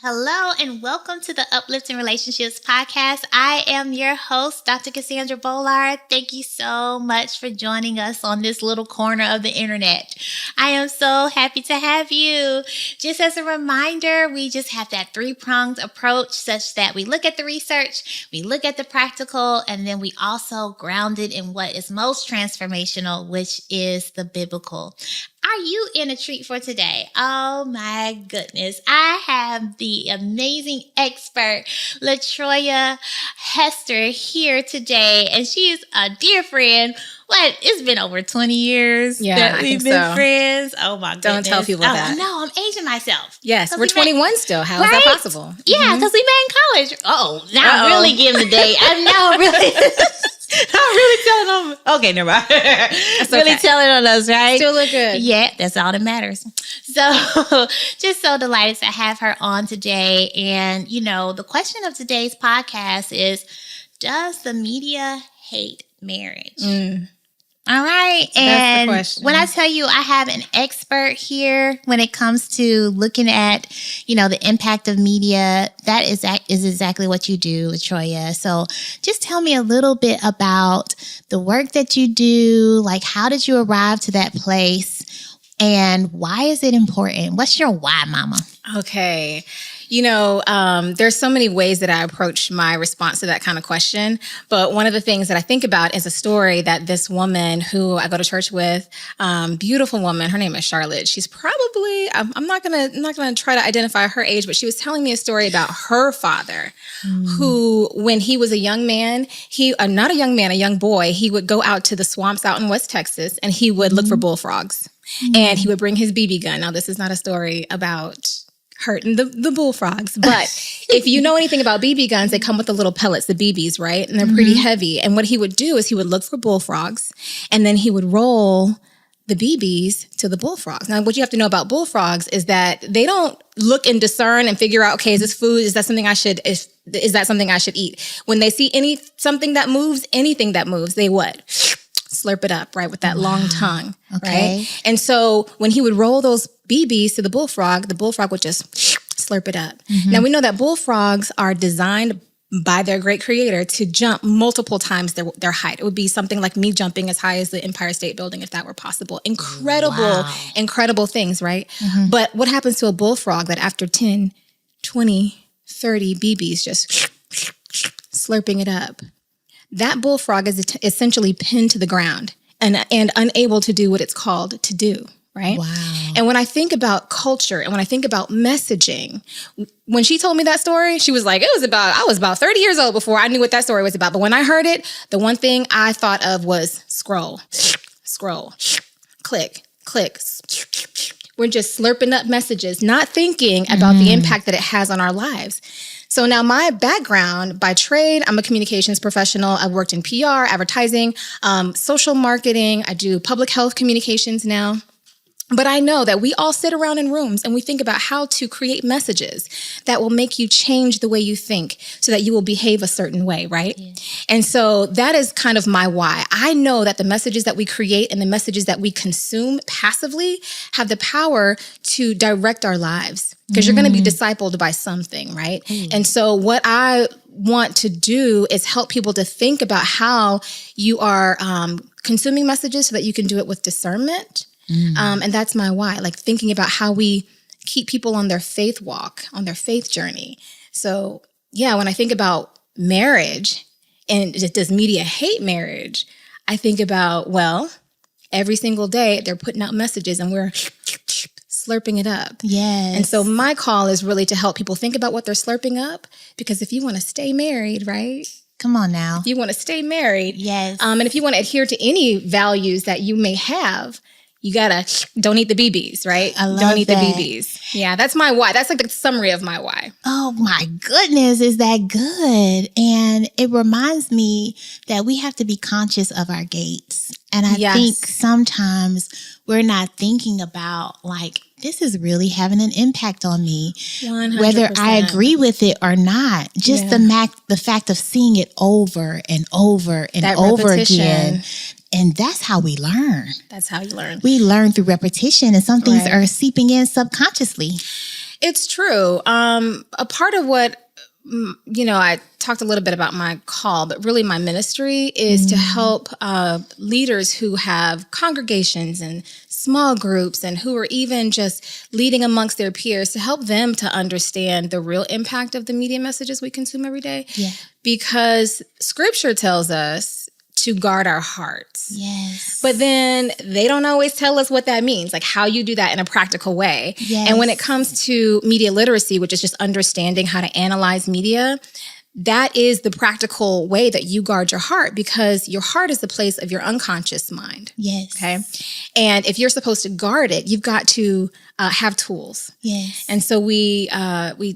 Hello and welcome to the Uplifting Relationships Podcast. I am your host, Dr. Cassandra Bollard. Thank you so much for joining us on this little corner of the internet. I am so happy to have you. Just as a reminder, we just have that three-pronged approach such that we look at the research, we look at the practical, and then we also ground it in what is most transformational, which is the biblical. Are you in a treat for today? Oh my goodness. I have the amazing expert, Latoya Hester, here today. And she is a dear friend. It's been over 20 years that we've been friends. Oh my goodness. Don't tell people that. No, I'm aging myself. Yes, we're 21 still. How is that possible? Yeah, because we met in college. Now I'm really giving the date. I'm really telling them. Okay, never mind. Really telling on us, right? Still look good. Yeah, that's all that matters. So just so delighted to have her on today. And, the question of today's podcast is, does the media hate marriage? All right. And when I tell you I have an expert here when it comes to looking at, the impact of media, that is exactly what you do, Latoya. So just tell me a little bit about the work that you do. Like, how did you arrive to that place? And why is it important? What's your why, mama? Okay. There's so many ways that I approach my response to that kind of question. But one of the things that I think about is a story that this woman who I go to church with, beautiful woman, her name is Charlotte. She's probably, I'm not gonna try to identify her age, but she was telling me a story about her father, who, when he was a young man, not a young boy, he would go out to the swamps out in West Texas and he would look for bullfrogs. And he would bring his BB gun. Now, this is not a story about hurting the bullfrogs. But if you know anything about BB guns, they come with the little pellets, the BBs, right? And they're pretty heavy. And what he would do is he would look for bullfrogs and then he would roll the BBs to the bullfrogs. Now, what you have to know about bullfrogs is that they don't look and discern and figure out, okay, is this food? Is that something I should eat? When they see anything that moves, they would slurp it up, right, with that long tongue, right? And so when he would roll those BBs to the bullfrog would just slurp it up. Now, we know that bullfrogs are designed by their great creator to jump multiple times their height. It would be something like me jumping as high as the Empire State Building if that were possible. Incredible things, right? But what happens to a bullfrog that after 10, 20, 30 BBs just slurping it up? That bullfrog is essentially pinned to the ground and unable to do what it's called to do, right? Wow. And when I think about culture and when I think about messaging, when she told me that story, she was like, I was about 30 years old before I knew what that story was about. But when I heard it, the one thing I thought of was scroll, click. We're just slurping up messages, not thinking about the impact that it has on our lives. So now my background by trade, I'm a communications professional. I've worked in PR, advertising, social marketing. I do public health communications now. But I know that we all sit around in rooms and we think about how to create messages that will make you change the way you think so that you will behave a certain way, right? Yeah. And so that is kind of my why. I know that the messages that we create and the messages that we consume passively have the power to direct our lives because you're going to be discipled by something, right? And so what I want to do is help people to think about how you are consuming messages so that you can do it with discernment. And that's my why, like thinking about how we keep people on their faith walk, on their faith journey. So yeah, when I think about marriage and does media hate marriage, I think about, every single day they're putting out messages and we're slurping it up. Yes. And so my call is really to help people think about what they're slurping up, because if you want to stay married, right? Come on now. If you want to stay married. Yes. And if you want to adhere to any values that you may have, you gotta don't eat the BBs, right? Don't eat the BBs. Yeah, that's my why. That's like the summary of my why. Oh my goodness, is that good? And it reminds me that we have to be conscious of our gates. And I think sometimes we're not thinking about this is really having an impact on me, 100%. Whether I agree with it or not. Just the fact of seeing it over and over and over again. And that's how we learn. That's how you learn. We learn through repetition, and some things are seeping in subconsciously. It's true. A part of what, I talked a little bit about my call, but really my ministry is to help leaders who have congregations and small groups and who are even just leading amongst their peers, to help them to understand the real impact of the media messages we consume every day. Yeah. Because scripture tells us to guard our hearts. Yes. But then they don't always tell us what that means, like how you do that in a practical way. Yes. And when it comes to media literacy, which is just understanding how to analyze media, that is the practical way that you guard your heart, because your heart is the place of your unconscious mind. Yes. Okay. And if you're supposed to guard it, you've got to have tools. Yes. And so we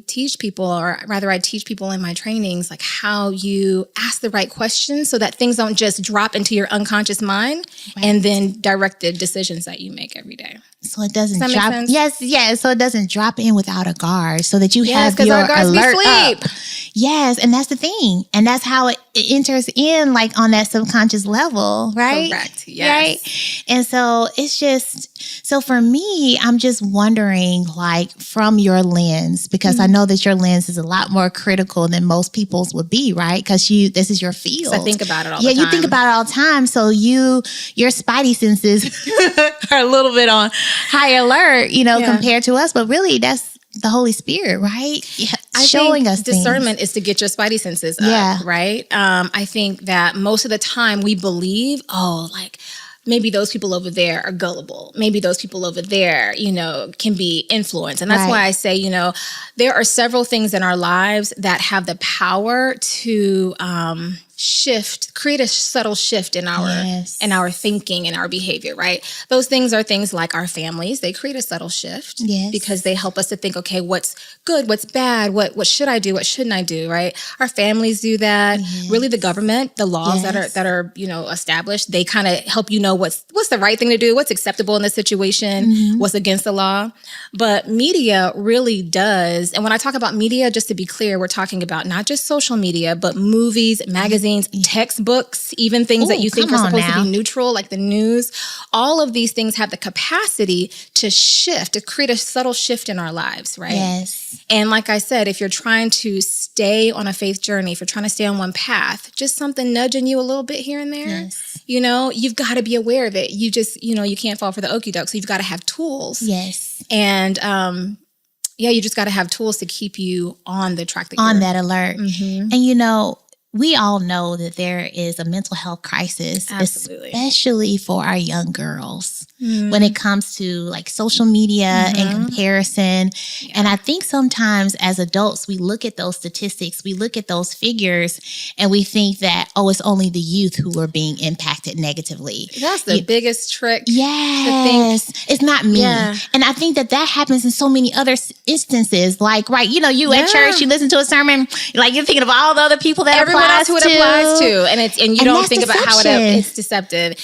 teach people, or rather I teach people in my trainings, like how you ask the right questions so that things don't just drop into your unconscious mind and then direct the decisions that you make every day. So it doesn't Does that drop. make sense? Yes. So it doesn't drop in without a guard, so that you have because your our guards be alert asleep. up. Yes, and that's the thing, and that's how it enters in, like on that subconscious level, right? Correct. Yes. Right. And so it's just, so for me, I'm just wondering, like, from your lens, because I know that your lens is a lot more critical than most people's would be, right? Because this is your field. I think about it all the time. Yeah, you think about it all the time. So your spidey senses are a little bit on high alert, compared to us. But really, that's the Holy Spirit, right? Yeah, showing us discernment is to get your spidey senses up, right? I think that most of the time we believe, maybe those people over there are gullible. Maybe those people over there, can be influenced. And that's why I say, there are several things in our lives that have the power to create a subtle shift in our thinking and our behavior, right? Those things are things like our families. They create a subtle shift because they help us to think, okay, what's good, what's bad, what should I do, what shouldn't I do, right? Our families do that. Really, the government, the laws that are established, they kind of help you know what's the right thing to do, what's acceptable in this situation, what's against the law. But media really does. And when I talk about media, just to be clear, we're talking about not just social media, but movies, magazines, textbooks, even things that you think are supposed to be neutral, like the news. All of these things have the capacity to shift, to create a subtle shift in our lives, right? Yes. And like I said, if you're trying to stay on a faith journey, if you're trying to stay on one path, just something nudging you a little bit here and there, you've got to be aware of it. You just, you can't fall for the okie doke. So you've got to have tools. Yes. And, you just got to have tools to keep you on the track that alert. And we all know that there is a mental health crisis, especially for our young girls, when it comes to like social media and comparison. Yeah. And I think sometimes as adults, we look at those statistics, we look at those figures, and we think that, it's only the youth who are being impacted negatively. That's the biggest trick. Yes. It's not me. Yeah. And I think that happens in so many other instances. Like, right, you at church, you listen to a sermon, like you're thinking of all the other people that everyone else who it applies to, and you don't think deception. About how it's deceptive.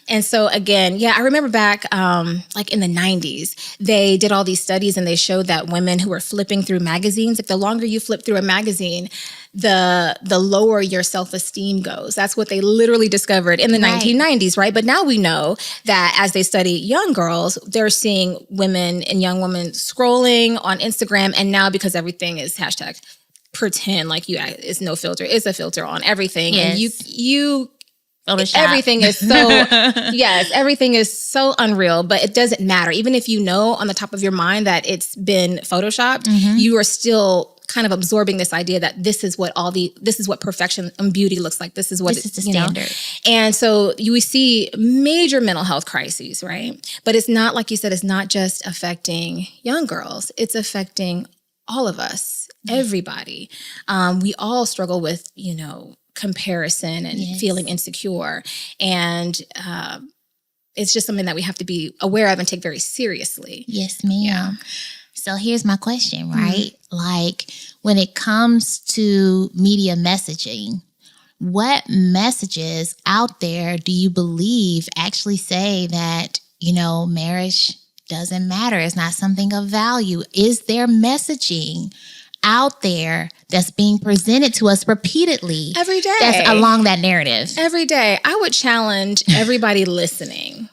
And so again, I remember back like in the 90s, they did all these studies and they showed that women who were flipping through magazines, like the longer you flip through a magazine, the lower your self-esteem goes. That's what they literally discovered in the 1990s, right? But now we know that as they study young girls, they're seeing women and young women scrolling on Instagram. And now because everything is hashtag pretend, like it's no filter, it's a filter on everything. Yes. And you Photoshop. Everything is so, everything is so unreal, but it doesn't matter. Even if you know on the top of your mind that it's been Photoshopped, you are still kind of absorbing this idea that this is what perfection and beauty looks like. This is the standard. And so we see major mental health crises, right? But it's not, like you said, it's not just affecting young girls. It's affecting all of us, everybody. We all struggle with, comparison and feeling insecure. And it's just something that we have to be aware of and take very seriously. Yes, ma'am. Yeah. So here's my question, right? Like when it comes to media messaging, what messages out there do you believe actually say that, marriage doesn't matter? It's not something of value. Is there messaging out there that's being presented to us repeatedly every day that's along that narrative? Every day. I would challenge everybody listening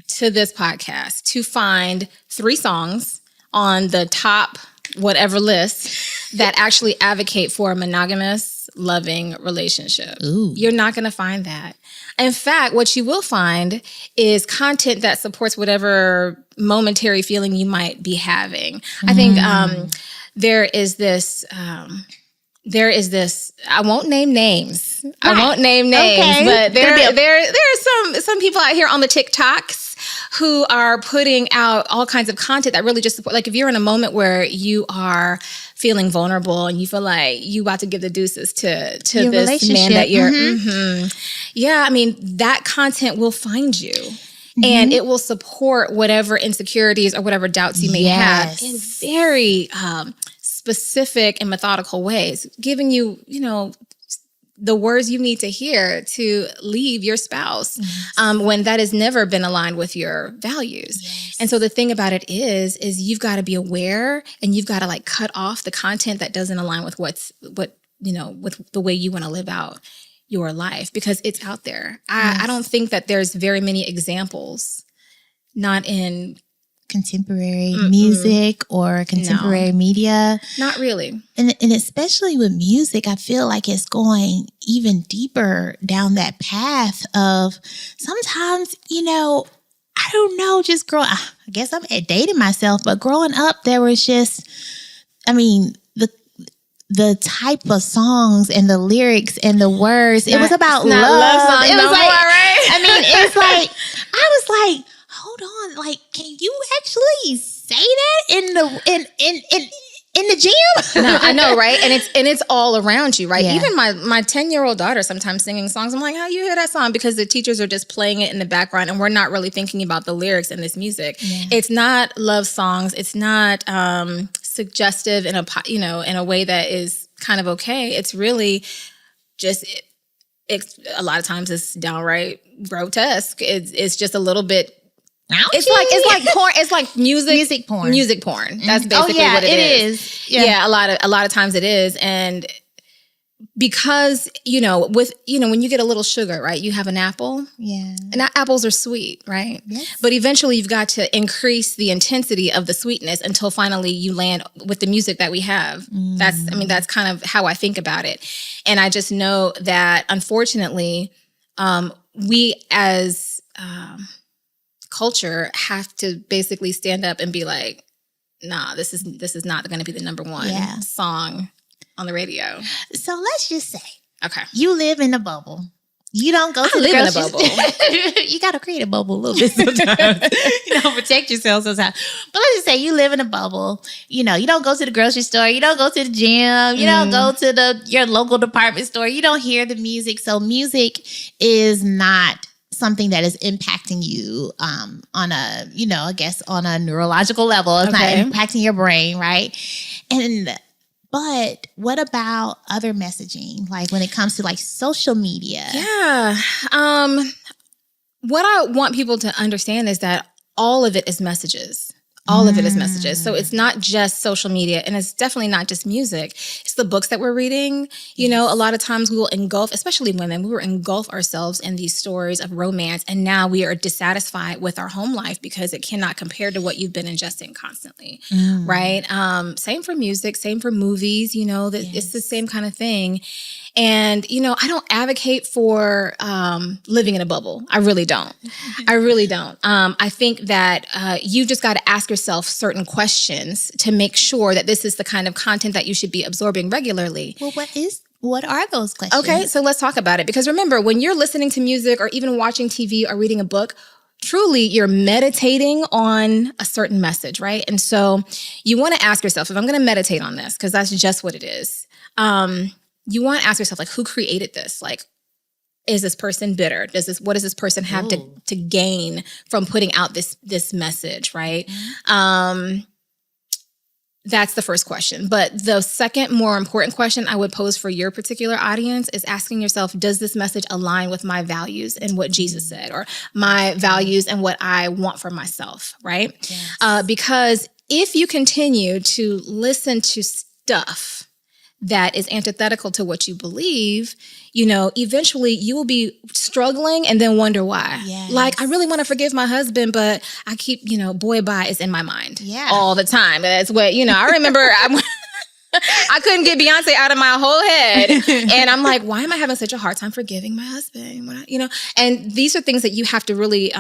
to this podcast to find 3 songs on the top whatever list that actually advocate for a monogamous, loving relationship. Ooh. You're not going to find that. In fact, what you will find is content that supports whatever momentary feeling you might be having. I think there is this, I won't name names. Right. I won't name names, okay. But there are some people out here on the TikToks who are putting out all kinds of content that really just support. Like if you're in a moment where you are feeling vulnerable and you feel like you about to give the deuces to your this man that you're, yeah, I mean, that content will find you. And it will support whatever insecurities or whatever doubts you may have in very specific and methodical ways, giving you, the words you need to hear to leave your spouse when that has never been aligned with your values. Yes. And so the thing about it is you've got to be aware and you've got to like cut off the content that doesn't align with with the way you want to live out your life, because it's out there. I don't think that there's very many examples, not in contemporary music or contemporary media. Not really. And especially with music, I feel like it's going even deeper down that path of sometimes, I don't know, just I guess I'm dating myself, but growing up, there was just, the type of songs and the lyrics and the words, it was about love. It was like, right? It's like, I was like, hold on, like, can you actually say that in the gym? No, I know, right? And it's all around you, right? Yeah. Even my 10-year-old daughter sometimes singing songs. I'm like, how you hear that song? Because the teachers are just playing it in the background, and we're not really thinking about the lyrics in this music. Yeah. It's not love songs. It's not suggestive in a way that is kind of okay. It's really just it's a lot of times it's downright grotesque. It's just a little bit. It's like porn. It's like music porn. Music porn. That's basically what it is. Yeah, a lot of times it is, and because when you get a little sugar, right? You have an apple. Yeah, and apples are sweet, right? Yes. But eventually, you've got to increase the intensity of the sweetness until finally you land with the music that we have. That's kind of how I think about it, and I just know that unfortunately, we as culture have to basically stand up and be like, nah, this is not going to be the number one song on the radio. So let's just say, okay, you live in a bubble. You don't go to the grocery store. You got to create a bubble a little bit sometimes. Protect yourself sometimes. But let's just say you live in a bubble. You don't go to the grocery store. You don't go to the gym. You don't go to your local department store. You don't hear the music. So music is not something that is impacting you on a, I guess on a neurological level. It's not impacting your brain, right? But what about other messaging? Like when it comes to like social media? Yeah. What I want people to understand is that all of it is messages. All of it is messages. So it's not just social media, and it's definitely not just music. It's the books that we're reading. A lot of times we will engulf, especially women, we will engulf ourselves in these stories of romance, and now we are dissatisfied with our home life because it cannot compare to what you've been ingesting constantly, right? Same for music, same for movies, it's the same kind of thing. And, I don't advocate for living in a bubble. I really don't. I think that you just got to ask yourself certain questions to make sure that this is the kind of content that you should be absorbing regularly. Well, what are those questions? Okay, so let's talk about it. Because remember, when you're listening to music or even watching TV or reading a book, truly you're meditating on a certain message, right? And so you want to ask yourself, if I'm going to meditate on this, because that's just what it is, you want to ask yourself, like, who created this? Like, is this person bitter? What does this person have to gain from putting out this message, right? That's the first question. But the second more important question I would pose for your particular audience is asking yourself, does this message align with my values and what Jesus said, or my values and what I want for myself, right? Yes. Because if you continue to listen to stuff that is antithetical to what you believe, eventually you will be struggling and then wonder why. Yes. Like, I really want to forgive my husband, but I keep, boy, bye is in my mind all the time. That's what, I remember I couldn't get Beyonce out of my whole head. And I'm like, why am I having such a hard time forgiving my husband? And these are things that you have to really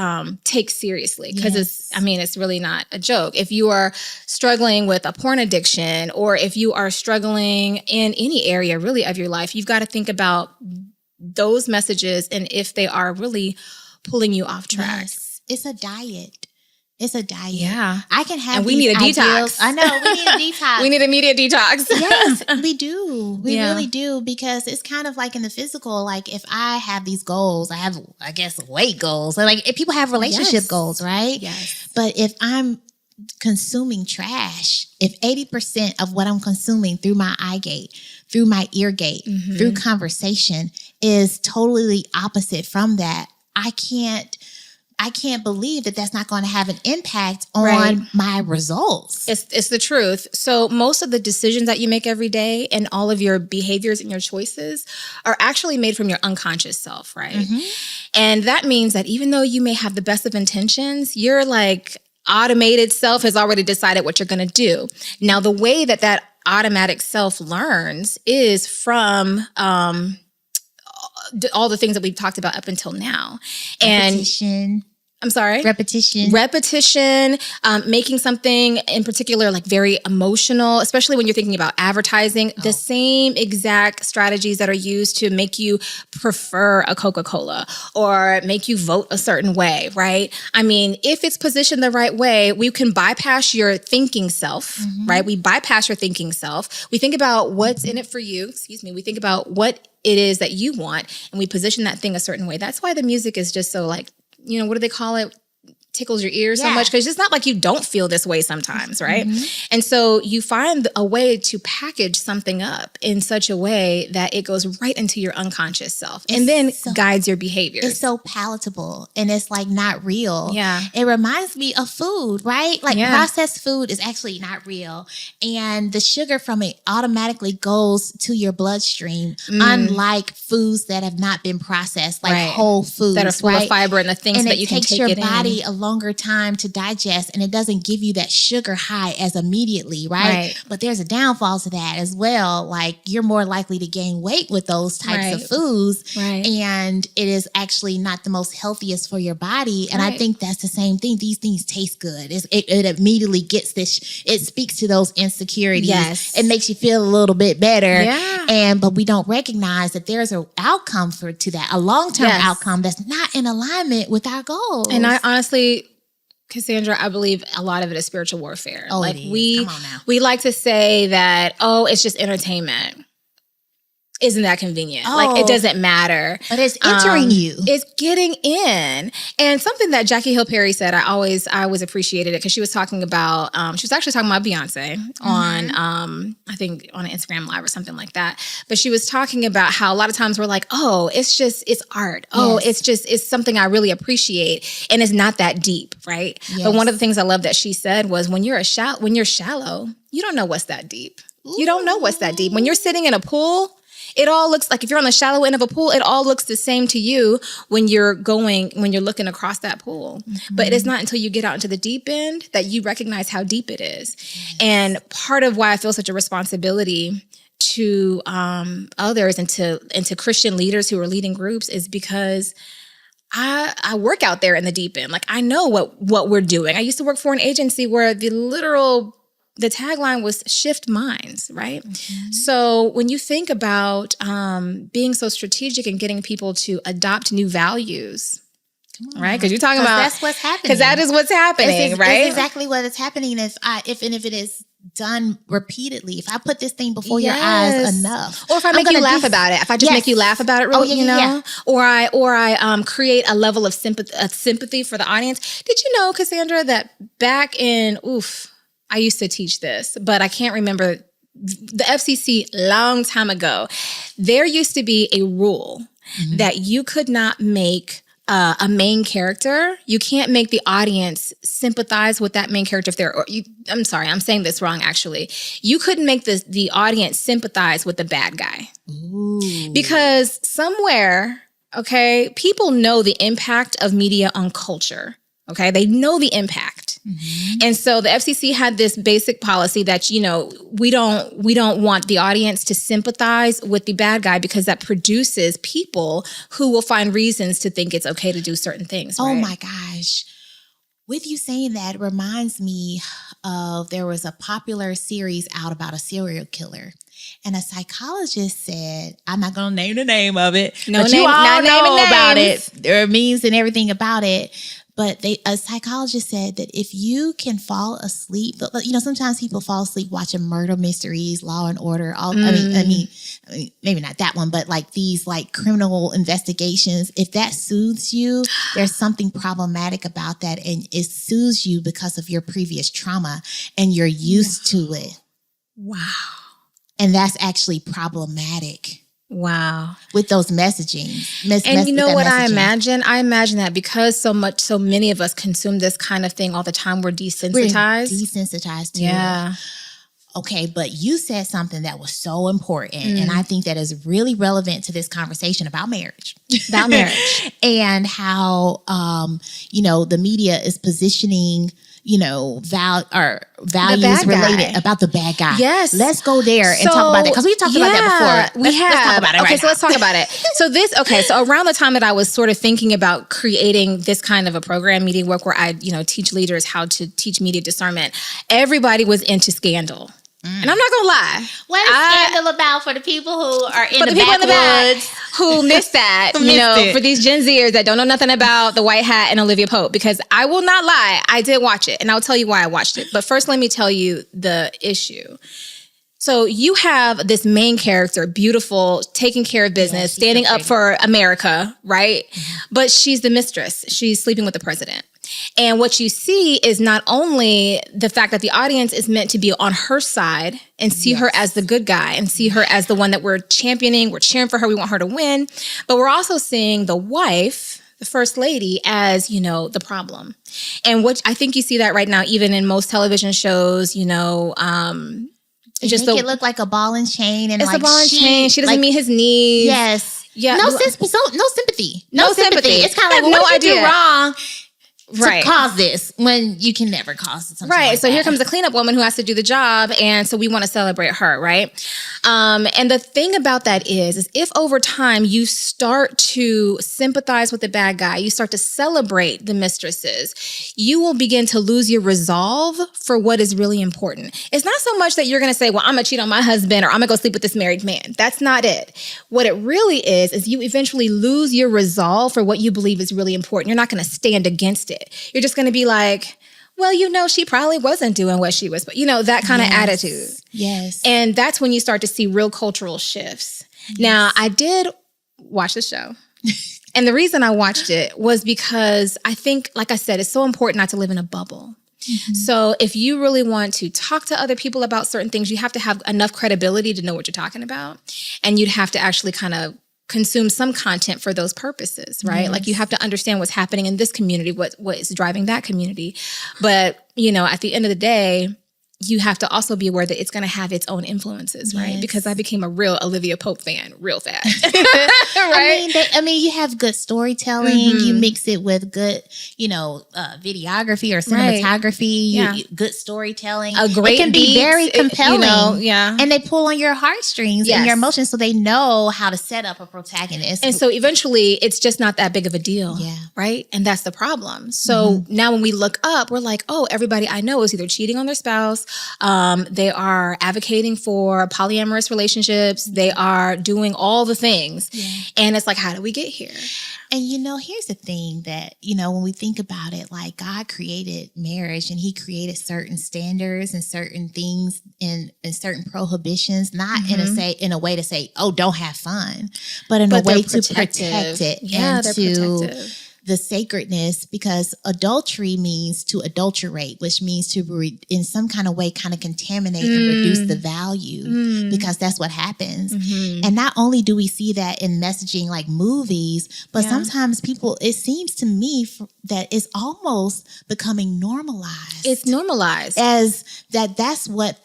take seriously, because it's really not a joke. If you are struggling with a porn addiction, or if you are struggling in any area really of your life, you've got to think about those messages and if they are really pulling you off track. Yes. It's a diet. It's a diet. Yeah. I can have and we need a detox. I know. We need a detox. We need immediate detox. Yes, we do. We really do, because it's kind of like in the physical. Like, if I have these goals, I guess, weight goals. Like, if people have relationship goals, right? Yes. But if I'm consuming trash, if 80% of what I'm consuming through my eye gate, through my ear gate, through conversation is totally opposite from that, I can't believe that that's not going to have an impact on my results. It's the truth. So most of the decisions that you make every day and all of your behaviors and your choices are actually made from your unconscious self, right? Mm-hmm. And that means that even though you may have the best of intentions, your automated self has already decided what you're going to do. Now, the way that automatic self learns is from all the things that we've talked about up until now. Repetition. I'm sorry? Repetition, making something in particular very emotional, especially when you're thinking about advertising, the same exact strategies that are used to make you prefer a Coca-Cola or make you vote a certain way, right? I mean, if it's positioned the right way, we can bypass your thinking self, right? We bypass your thinking self. We think about what's in it for you. We think about what it is that you want, and we position that thing a certain way. That's why the music is just so what do they call it? Tickles your ears so much, because it's not like you don't feel this way sometimes, right? And so you find a way to package something up in such a way that it goes right into your unconscious self and then guides your behavior. It's so palatable, and it's not real. Yeah. It reminds me of food, right? Processed food is actually not real, and the sugar from it automatically goes to your bloodstream, unlike foods that have not been processed, whole foods that are full of fiber and the things that you can take it in. And it takes your body a longer time to digest, and it doesn't give you that sugar high as immediately, right? But there's a downfall to that as well. You're more likely to gain weight with those types of foods, and it is actually not the most healthiest for your body. And I think that's the same thing. These things taste good. It immediately gets this. It speaks to those insecurities. Yes. It makes you feel a little bit better. Yeah. But we don't recognize that there's an outcome to that, a long-term outcome that's not in alignment with our goals. And I honestly, Cassandra, I believe a lot of it is spiritual warfare. Oh, it is. Come on now. We like to say that, it's just entertainment. Isn't that convenient? It doesn't matter. But it's entering you. It's getting in. And something that Jackie Hill Perry said, I always appreciated it, because she was talking about, she was actually talking about Beyonce on, I think on an Instagram Live or something like that. But she was talking about how a lot of times we're like, it's art. It's something I really appreciate. And it's not that deep, right? Yes. But one of the things I love that she said was, when you're shallow, you don't know what's that deep. Ooh. You don't know what's that deep. When you're sitting in a pool, it all looks like, if you're on the shallow end of a pool, it all looks the same to you when you're looking across that pool. But it is not until you get out into the deep end that you recognize how deep it is. Yes. And part of why I feel such a responsibility to others and to Christian leaders who are leading groups is because I work out there in the deep end. I know what we're doing. I used to work for an agency where the tagline was shift minds, right? Mm-hmm. So when you think about being so strategic and getting people to adopt new values, right? Because you're talking about that's what's happening. Because that is what's happening, right? It's exactly what is happening. If it is done repeatedly, if I put this thing before your eyes enough, or if I make you laugh about it, if I just make you laugh about it, or I create a level of sympathy for the audience. Did you know, Cassandra, that back in I used to teach this, but I can't remember the FCC long time ago. There used to be a rule that you could not make a main character, you can't make the audience sympathize with that main character I'm sorry, I'm saying this wrong actually. You couldn't make the audience sympathize with the bad guy. Ooh. Because somewhere, okay, people know the impact of media on culture. Okay, they know the impact. Mm-hmm. And so the FCC had this basic policy that, we don't want the audience to sympathize with the bad guy because that produces people who will find reasons to think it's okay to do certain things. Oh right? my gosh. With you saying that, it reminds me of there was a popular series out about a serial killer. And a psychologist said, I'm not going to name the name of it, but you all know about it. There are memes and everything about it. But a psychologist said that if you can fall asleep, sometimes people fall asleep watching murder mysteries, Law and Order. I mean, maybe not that one, but like these like criminal investigations. If that soothes you, there's something problematic about that, and it soothes you because of your previous trauma, and you're used to it. Wow, and that's actually problematic. Wow. With those messaging. And you know what I imagine? I imagine that because so many of us consume this kind of thing all the time, we're desensitized. We're desensitized to it. Okay, but you said something that was so important, and I think that is really relevant to this conversation about marriage. About marriage. And how, the media is positioning values related about the bad guy. Yes. Let's go there and talk about that. Because we talked about that before. Let's talk about it right now. Let's talk about it. So around the time that I was sort of thinking about creating this kind of a program, media work, where I, teach leaders how to teach media discernment, everybody was into Scandal. And I'm not going to lie. What is Scandal about for the people who are in the backwoods? Who missed that, for these Gen Zers that don't know nothing about the White Hat and Olivia Pope, because I will not lie, I did watch it, and I'll tell you why I watched it. But first, let me tell you the issue. So you have this main character, beautiful, taking care of business, standing up for America, right? Mm-hmm. But she's the mistress. She's sleeping with the president. And what you see is not only the fact that the audience is meant to be on her side and see her as the good guy and see her as the one that we're championing, we're cheering for her, we want her to win, but we're also seeing the wife, the first lady, as, the problem. And what I think you see that right now, even in most television shows, it look like a ball and chain, and it's a ball and chain. She doesn't meet his needs. Yes. Yeah. No sympathy. No sympathy. It's kind of like, what did you do wrong to cause this when you can never cause it? Right. Like so here comes the cleanup woman who has to do the job. And so we want to celebrate her. Right. And the thing about that is if over time you start to sympathize with the bad guy, you start to celebrate the mistresses, you will begin to lose your resolve for what is really important. It's not so much that you're going to say, well, I'm going to cheat on my husband, or I'm going to go sleep with this married man. That's not it. What it really is you eventually lose your resolve for what you believe is really important. You're not going to stand against it. You're just going to be like, well, she probably wasn't doing what she was, but that kind of attitude. Yes. And that's when you start to see real cultural shifts. Yes. Now, I did watch the show. And the reason I watched it was because I think, like I said, it's so important not to live in a bubble. Mm-hmm. So if you really want to talk to other people about certain things, you have to have enough credibility to know what you're talking about. And you'd have to actually kind of consume some content for those purposes, right? Yes. Like you have to understand what's happening in this community, what is driving that community. But, at the end of the day, you have to also be aware that it's going to have its own influences, right? Yes. Because I became a real Olivia Pope fan real fast. Right? You have good storytelling. Mm-hmm. You mix it with good, videography or cinematography, right. Good storytelling. A great it can be very compelling. Yeah. And they pull on your heartstrings and your emotions, so they know how to set up a protagonist. And so eventually it's just not that big of a deal. Yeah. Right? And that's the problem. So now when we look up, we're like, oh, everybody I know is either cheating on their spouse, they are advocating for polyamorous relationships. They are doing all the things. Yeah. And it's like, how do we get here? And, here's the thing that, when we think about it, like God created marriage and he created certain standards and certain things and certain prohibitions, not in a way to say, oh, don't have fun, but in a way to protect it. Yeah, and they're to protective. the sacredness, because adultery means to adulterate, which means to in some kind of way kind of contaminate and reduce the value, because that's what happens. And not only do we see that in messaging like movies, but sometimes people, it seems to me that it's almost becoming normalized. It's normalized as that's what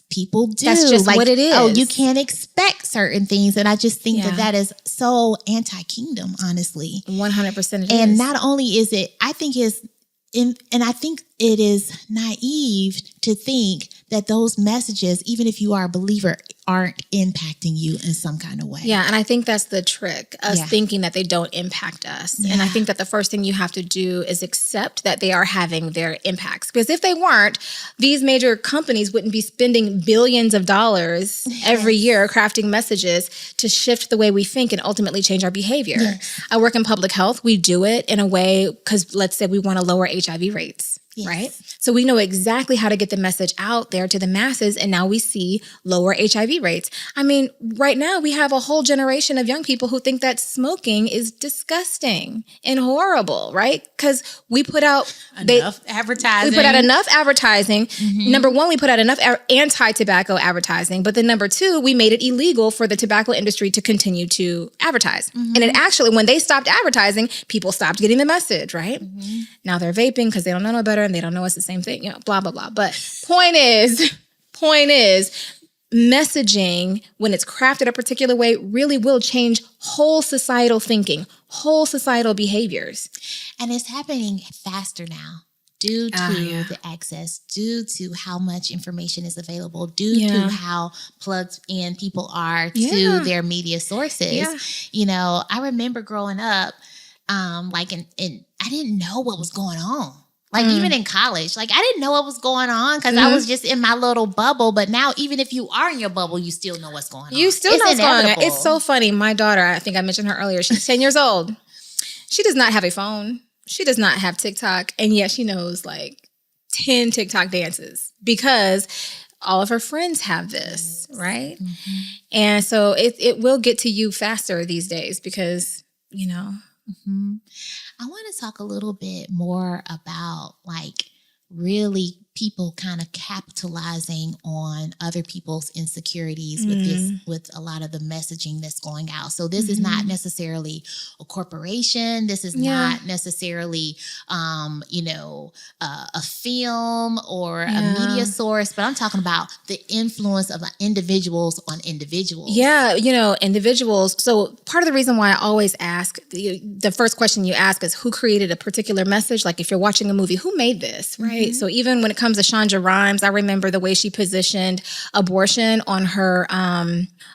people do. That's just like, what it is. Oh, you can't expect certain things. And I just think that is so anti-kingdom, honestly. 100% And not only is it, I think I think it is naive to think that those messages, even if you are a believer, aren't impacting you in some kind of way. Yeah, and I think that's the trick, us thinking that they don't impact us. And I think that the first thing you have to do is accept that they are having their impacts. Because if they weren't, these major companies wouldn't be spending billions of dollars every year crafting messages to shift the way we think and ultimately change our behavior. I work in public health. We do it in a way because let's say we want to lower HIV rates. Right? So we know exactly how to get the message out there to the masses. And now we see lower HIV rates. I mean, right now we have a whole generation of young people who think that smoking is disgusting and horrible, right? Because we put out enough advertising. We put out enough advertising. Number one, we put out enough anti-tobacco advertising. But then number two, we made it illegal for the tobacco industry to continue to advertise. And it actually, when they stopped advertising, people stopped getting the message, right? Now they're vaping because they don't know no better and they don't know it's the same thing, blah, blah, blah. But point is, messaging, when it's crafted a particular way, really will change whole societal thinking, whole societal behaviors. And it's happening faster now due to the access, due to how much information is available, due to how plugged in people are to their media sources. I remember growing up, I didn't know what was going on. Like even in college, I didn't know what was going on because I was just in my little bubble. But now, even if you are in your bubble, you still know what's going on. You still know what's going on. It's so funny. My daughter, I think I mentioned her earlier, she's 10 years old. She does not have a phone. She does not have TikTok. And yet she knows 10 TikTok dances because all of her friends have this, right? And so it will get to you faster these days because, I want to talk a little bit more about really people kind of capitalizing on other people's insecurities with a lot of the messaging that's going out. So this is not necessarily a corporation. This is not necessarily, a film or a media source, but I'm talking about the influence of individuals on individuals. Yeah, individuals. So part of the reason why I always ask, the first question you ask is who created a particular message? Like if you're watching a movie, who made this, right? So even when it comes to Shonda Rhimes, I remember the way she positioned abortion on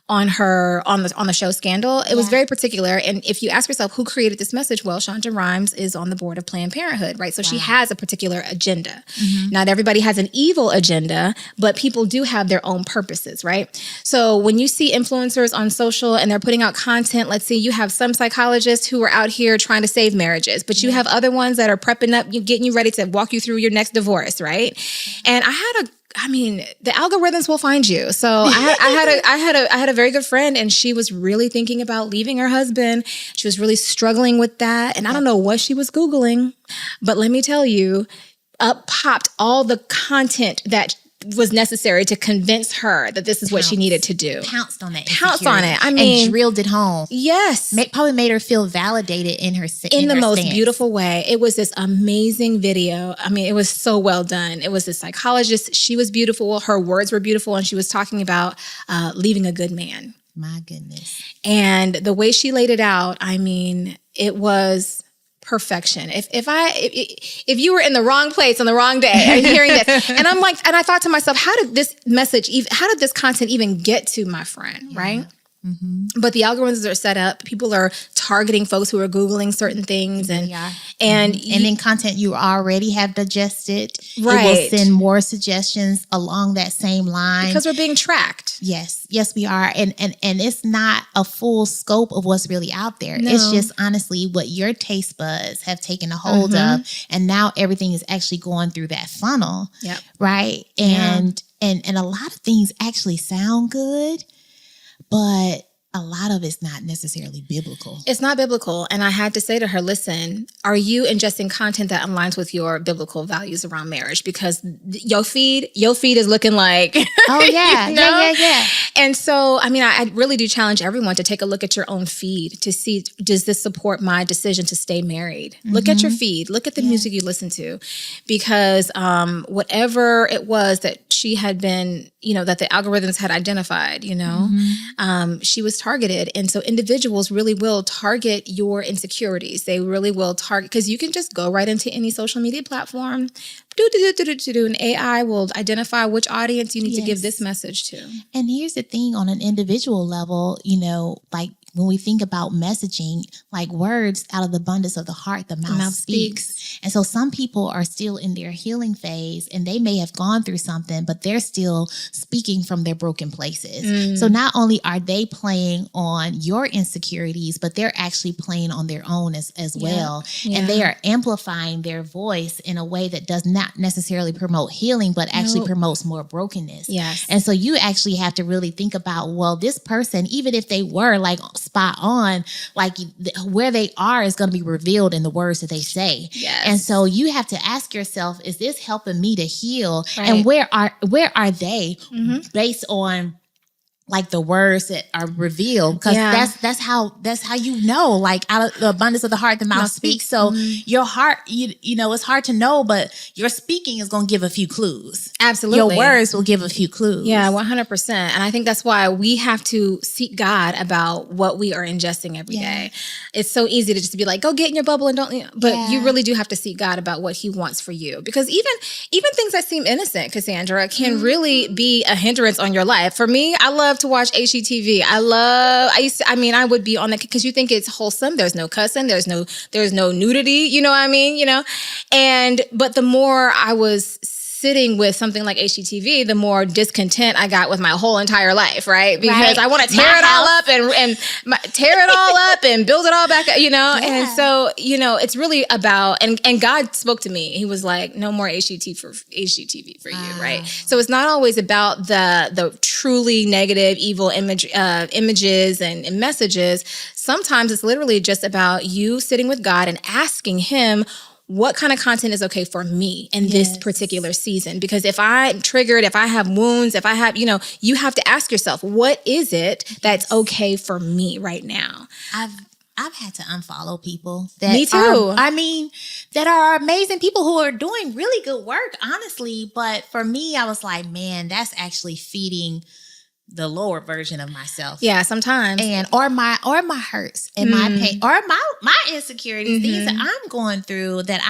the show Scandal. It was very particular. And if you ask yourself who created this message, well, Shonda Rhimes is on the board of Planned Parenthood, right? So she has a particular agenda. Not everybody has an evil agenda, but people do have their own purposes, right? So when you see influencers on social and they're putting out content, let's say you have some psychologists who are out here trying to save marriages, but you have other ones that are prepping up, getting you ready to walk you through your next divorce, right? And the algorithms will find you. So I had a very good friend and she was really thinking about leaving her husband. She was really struggling with that. And I don't know what she was Googling, but let me tell you, up popped all the content that was necessary to convince her that this is what she needed to do. Pounced on that. Pounced on it. And drilled it home. Yes. Probably made her feel validated in her in the most beautiful way. It was this amazing video. It was so well done. It was this psychologist. She was beautiful. Her words were beautiful. And she was talking about leaving a good man. My goodness. And the way she laid it out, it was perfection. If you were in the wrong place on the wrong day and hearing this, and I thought to myself, how did this content even get to my friend, right? But the algorithms are set up. People are targeting folks who are Googling certain things and then content you already have digested. Right. It will send more suggestions along that same line. Because we're being tracked. Yes, we are. And it's not a full scope of what's really out there. No. It's just honestly what your taste buds have taken a hold of. And now everything is actually going through that funnel. Yep. Right. And a lot of things actually sound good. But a lot of it's not necessarily biblical. It's not biblical. And I had to say to her, listen, are you ingesting content that aligns with your biblical values around marriage? Because your feed is looking like... Oh, yeah. Yeah. And so, I mean, I really do challenge everyone to take a look at your own feed to see, does this support my decision to stay married? Look at your feed. Look at the music you listen to. Because whatever it was that she had been, that the algorithms had identified, she was targeted. And so individuals really will target your insecurities. They really will target, because you can just go right into any social media platform, and AI will identify which audience you need to give this message to. And here's the thing, on an individual level, like when we think about messaging, like words out of the abundance of the heart, the mouth speaks. And so some people are still in their healing phase, and they may have gone through something, but they're still speaking from their broken places. So not only are they playing on your insecurities, but they're actually playing on their own as well. And they are amplifying their voice in a way that does not necessarily promote healing, but actually promotes more brokenness. Yes. And so you actually have to really think about, well, this person, even if they were like spot on, like where they are is going to be revealed in the words that they say. Yes. And so you have to ask yourself, is this helping me to heal? Right. And where are they based on like the words that are revealed? Because that's how like out of the abundance of the heart, the mouth speaks. So your heart, it's hard to know, but your speaking is going to give a few clues. Absolutely. Your words will give a few clues. Yeah, 100%. And I think that's why we have to seek God about what we are ingesting every day. It's so easy to just be like, go get in your bubble and don't, but you really do have to seek God about what he wants for you. Because even things that seem innocent, Cassandra, can really be a hindrance on your life. For me, I love to watch HGTV. I would be on that because you think it's wholesome. There's no cussing. There's no nudity. You know what I mean? But the more I was sitting with something like HGTV, the more discontent I got with my whole entire life, right? Because I want to tear it all up and build it all back up, And so, it's really about, and God spoke to me. He was like, no more HGTV for you, right? So it's not always about the truly negative, evil images and messages. Sometimes it's literally just about you sitting with God and asking him, what kind of content is okay for me in this particular season? Because if I'm triggered, if I have wounds, if I have, you have to ask yourself, what is it that's okay for me right now? I've had to unfollow people that me too. That are amazing people who are doing really good work, honestly. But for me, I was like, man, that's actually feeding the lower version of myself. Yeah, sometimes. Or my hurts and my pain or my insecurities, things that I'm going through that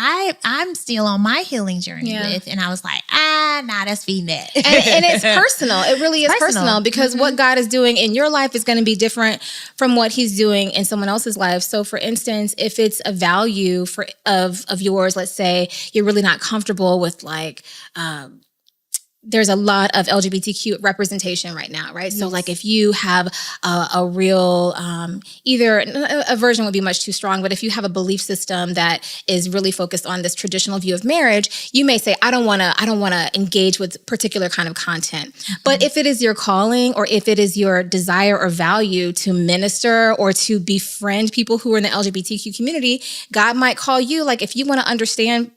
I'm still on my healing journey with. And I was like, that's feeding that. And it's personal. It really is personal because what God is doing in your life is going to be different from what he's doing in someone else's life. So for instance, if it's a value of yours, let's say you're really not comfortable with there's a lot of LGBTQ representation right now, right? Yes. So like if you have a real, either aversion would be much too strong, but if you have a belief system that is really focused on this traditional view of marriage, you may say, I don't want to engage with particular kind of content. But if it is your calling or if it is your desire or value to minister or to befriend people who are in the LGBTQ community, God might call you, like if you want to understand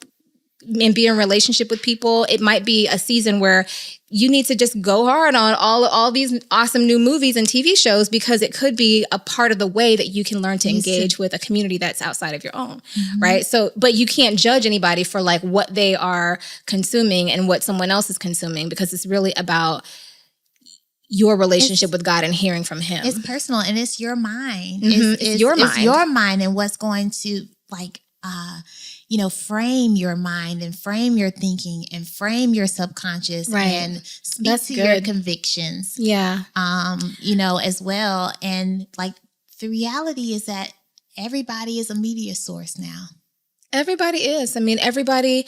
and be in relationship with people, it might be a season where you need to just go hard on all these awesome new movies and TV shows because it could be a part of the way that you can learn to engage with a community that's outside of your own, right? So, but you can't judge anybody for like what they are consuming and what someone else is consuming because it's really about your relationship with God and hearing from him. It's personal and it's your mind. It's your mind. It's your mind and what's going to frame your mind and frame your thinking and frame your subconscious and speak to your convictions. Yeah. As well. And like the reality is that everybody is a media source now. Everybody is. Everybody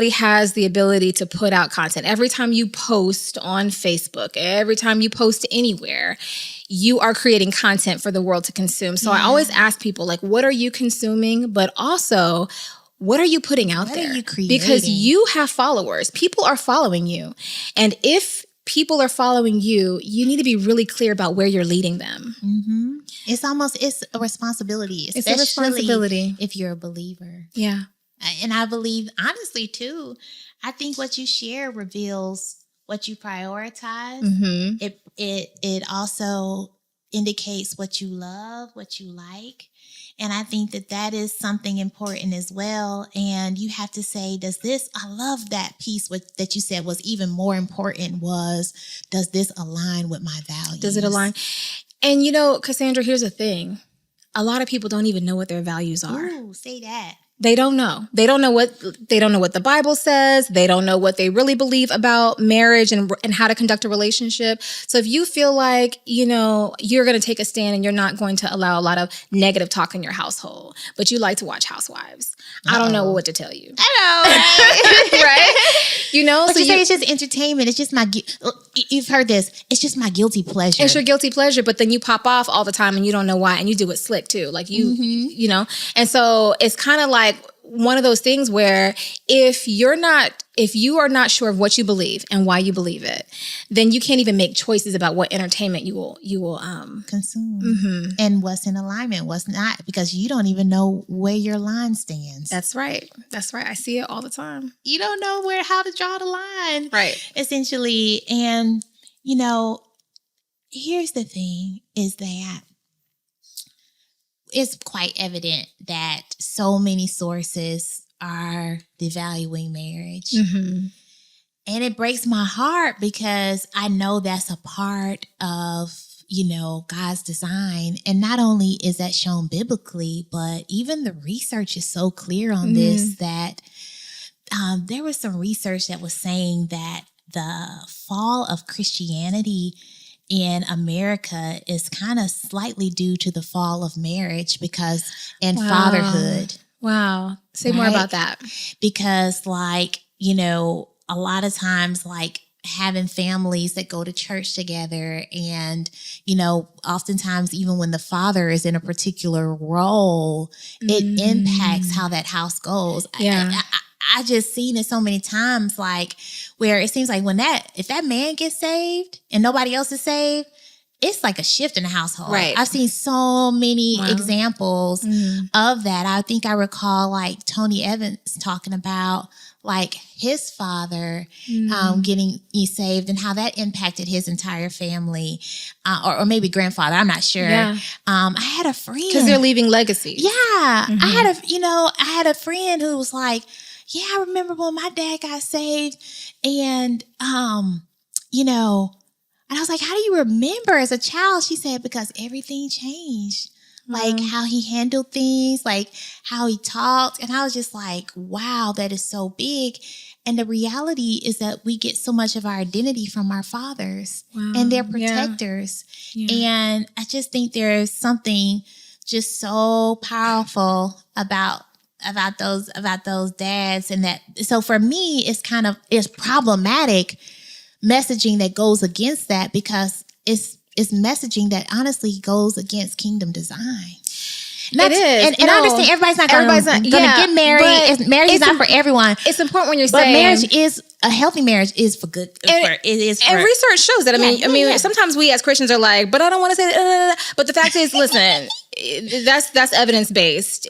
has the ability to put out content. Every time you post on Facebook, every time you post anywhere, you are creating content for the world to consume. So I always ask people, like, what are you consuming? But also, what are you putting out there? What are you creating? Because you have followers. People are following you. And if people are following you, you need to be really clear about where you're leading them. Mm-hmm. It's a responsibility, especially It's a responsibility if you're a believer. Yeah. And I believe, honestly, too, I think what you share reveals what you prioritize. Mm-hmm. It also indicates what you love, what you like. And I think that is something important as well. And you have to say, I love that piece that you said was even more important does this align with my values? Does it align? And Cassandra, here's the thing. A lot of people don't even know what their values are. Ooh, say that. They don't know. They don't know what the Bible says. They don't know what they really believe about marriage and how to conduct a relationship. So if you feel like, you're going to take a stand and you're not going to allow a lot of negative talk in your household, but you like to watch Housewives, I don't know what to tell you. I know, right? Right? But so you say it's just entertainment. It's just you've heard this. It's just my guilty pleasure. It's your guilty pleasure, but then you pop off all the time and you don't know why, and you do it slick too. Like and so it's kind of like one of those things where if you are not sure of what you believe and why you believe it, then you can't even make choices about what entertainment you will consume mm-hmm. and what's in alignment, what's not, because you don't even know where your line stands. That's right. I see it all the time. You don't know how to draw the line, right? Essentially, and here's the thing: is that it's quite evident that so many sources are devaluing marriage. Mm-hmm. And it breaks my heart because I know that's a part of, God's design. And not only is that shown biblically, but even the research is so clear on this that there was some research that was saying that the fall of Christianity in America is kind of slightly due to the fall of marriage and fatherhood. Wow. Say more about that. Because a lot of times having families that go to church together and, oftentimes even when the father is in a particular role, it impacts how that house goes. Yeah. I just seen it so many times, where it seems like if that man gets saved and nobody else is saved, it's like a shift in the household. Right. I've seen so many examples of that. I think I recall Tony Evans talking about his father getting saved and how that impacted his entire family, or maybe grandfather. I'm not sure. Yeah. I had a friend because they're leaving legacy. Yeah, I had a friend who was like, yeah, I remember when my dad got saved and, and I was like, how do you remember as a child? She said, because everything changed. How he handled things, how he talked. And I was just like, wow, that is so big. And the reality is that we get so much of our identity from our fathers and they're protectors. Yeah. And I just think there's something just so powerful about those dads. And that, so for me, it's problematic messaging that goes against that because it's messaging that honestly goes against kingdom design. It is. And I understand everybody's not going to get married. Marriage is not for everyone. It's important when you're saying. But a healthy marriage is for good. And research shows that. I mean, sometimes we as Christians are like, but I don't want to say that. But the fact is, listen, that's evidence-based,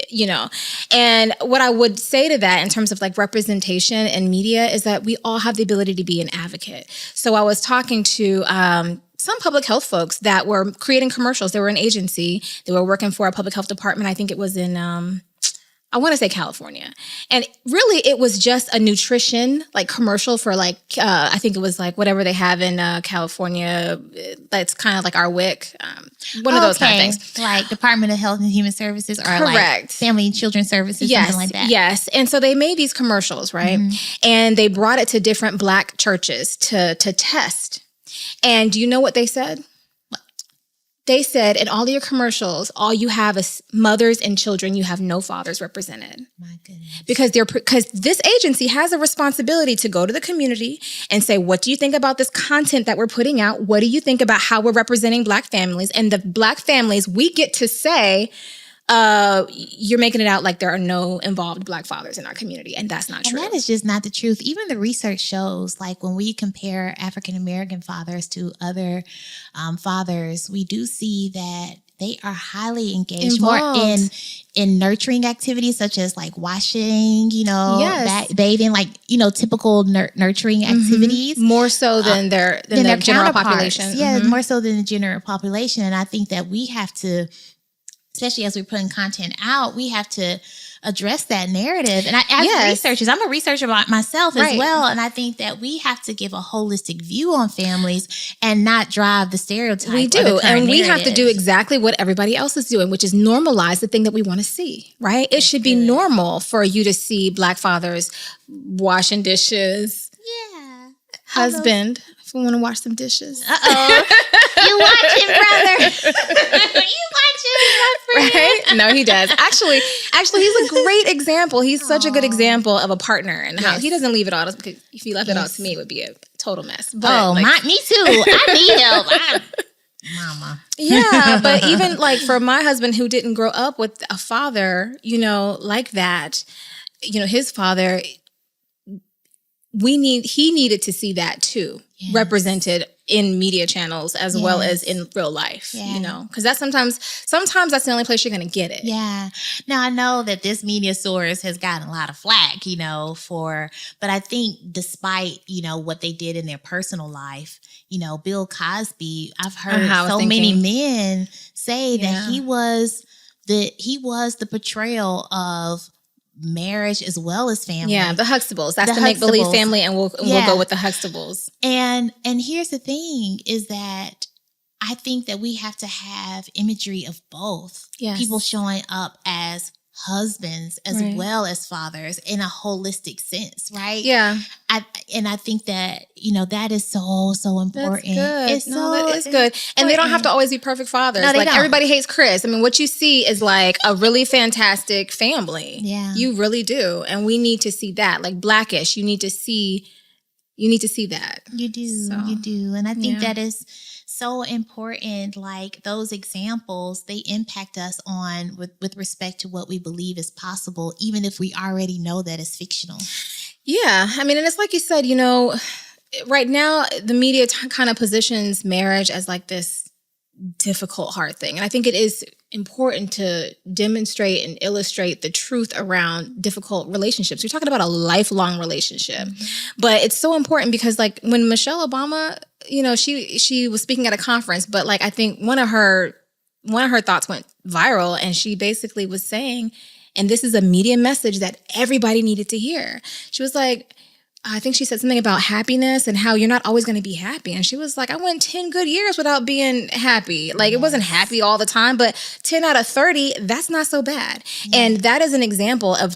And what I would say to that in terms of representation in media is that we all have the ability to be an advocate. So I was talking to some public health folks that were creating commercials. They were an agency. They were working for a public health department. I think it was in, I want to say California. And really it was just a nutrition commercial for I think it was whatever they have in California. That's kind of like our WIC. One of those kind of things. Like Department of Health and Human Services or correct. Family and Children Services, yes, something like that. Yes. And so they made these commercials, right? Mm-hmm. And they brought it to different Black churches to test. And do you know what they said? They said, in all your commercials, all you have is mothers and children. You have no fathers represented. My goodness. Because this agency has a responsibility to go to the community and say, what do you think about this content that we're putting out? What do you think about how we're representing Black families? And the Black families, we get to say, you're making it out like there are no involved Black fathers in our community, and that's not true. And that is just not the truth. Even the research shows, like when we compare African American fathers to other fathers, we do see that they are highly engaged more in nurturing activities such as like washing, bathing, like, typical nurturing activities. More so than their general population. Yeah, more so than the general population. And I think that we have to, especially as we're putting content out, we have to address that narrative. And as researchers, I'm a researcher myself as well. And I think that we have to give a holistic view on families and not drive the stereotype. We do. And we have to do exactly what everybody else is doing, which is normalize the thing that we want to see, right? It should be normal for you to see Black fathers washing dishes. Yeah. Husband, if we want to wash some dishes. Uh-oh. You watching, brother. You watching, my friend. Right? No, he does. Actually, he's a great example. He's such a good example of a partner and how he doesn't leave it all. Because if he left it all to me, it would be a total mess. But me too. I need help. Mama. Yeah, but even like for my husband who didn't grow up with a father, like that, his father, he needed to see that too, represented in media channels as well as in real life, because that's sometimes that's the only place you're going to get it. Yeah. Now I know that this media source has gotten a lot of flack, but I think despite, what they did in their personal life, Bill Cosby, I've heard so many men say that he was the portrayal of marriage as well as family. Yeah, the Huxtables. That's the make-believe family, and we'll go with the Huxtables. And here's the thing is that I think that we have to have imagery of both. Yes. People showing up as husbands as well as fathers in a holistic sense, right? Yeah. I think that, that is so important. That's good. That is good. And they don't have to always be perfect fathers. No, like everybody hates Chris. I mean, what you see is like a really fantastic family. Yeah. You really do. And we need to see that. Like Blackish, you need to see that. You do. You do. And I think that is so important. Like those examples, they impact us on with respect to what we believe is possible, even if we already know that it's fictional. Yeah. I mean, and it's like you said, right now the media kind of positions marriage as like this difficult, hard thing. And I think it is important to demonstrate and illustrate the truth around difficult relationships. We're talking about a lifelong relationship, but it's so important because like when Michelle Obama, she was speaking at a conference, but like, I think one of her thoughts went viral and she basically was saying, and this is a media message that everybody needed to hear. She was like, I think she said something about happiness and how you're not always going to be happy. And she was like, I went 10 good years without being happy. Like it wasn't happy all the time, but 10 out of 30, that's not so bad. And that is an example of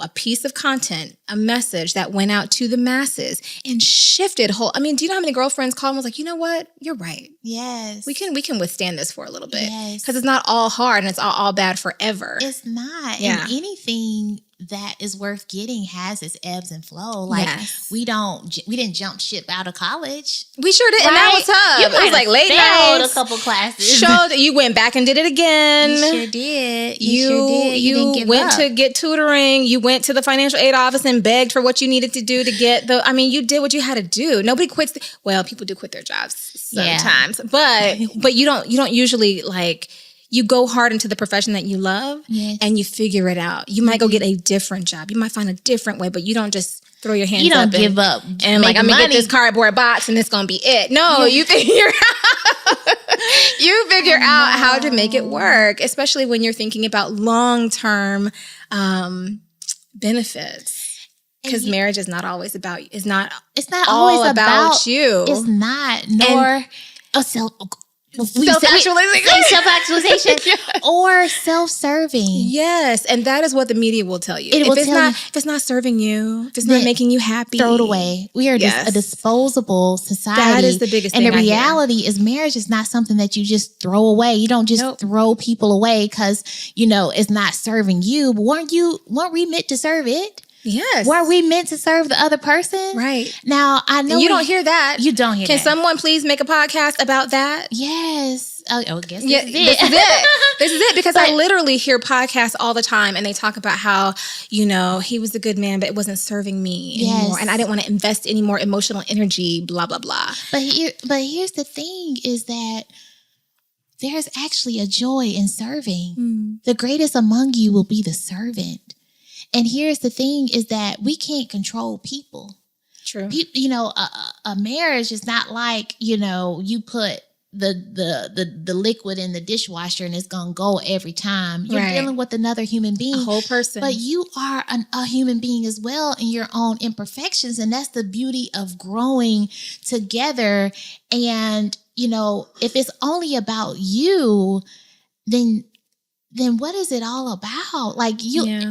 a piece of content, a message that went out to the masses and shifted do you know how many girlfriends called and was like, you know what? You're right. Yes. We can withstand this for a little bit. Yes. Because it's not all hard and it's all bad forever. It's not. Yeah. And anything that is worth getting has its ebbs and flow. Like we didn't jump ship out of college. We sure did. Right? And that was tough. You it was like late nights. A couple classes. Showed that you went back and did it again. You sure did. You didn't give went up. to get tutoring. You went to the financial aid office and begged for what you needed to do to get you did what you had to do. Nobody quits. People do quit their jobs sometimes, but you don't usually like. You go hard into the profession that you love and you figure it out. You might go get a different job. You might find a different way, but you don't just throw your hands up. You don't give up. And like, I'm going to get this cardboard box and it's going to be it. No, you figure out how to make it work, especially when you're thinking about long-term benefits. Because marriage is not always about, it's not always about you. It's not, nor self-actualization or self-serving. Yes, and that is what the media will tell you. If it's not serving you, if it's not making you happy, throw it away. We are just a disposable society. That is the biggest thing. And the reality is marriage is not something that you just throw away. You don't just throw people away because, it's not serving you. But weren't we meant to serve it? Yes. Were we meant to serve the other person? Right. Now, I know and you don't hear that. You don't hear Can that. someone please make a podcast about that? Yes. Oh, I guess this is it. This is it. This is it. Because I literally hear podcasts all the time and they talk about how, he was a good man, but it wasn't serving me anymore. And I didn't want to invest any more emotional energy, blah, blah, blah. But here's the thing is that there's actually a joy in serving. The greatest among you will be the servant. And here's the thing is that we can't control people. True. A marriage is not like, you put the liquid in the dishwasher and it's going to go every time. You're dealing with another human being. A whole person. But you are a human being as well in your own imperfections. And that's the beauty of growing together. And, if it's only about you, then what is it all about? Like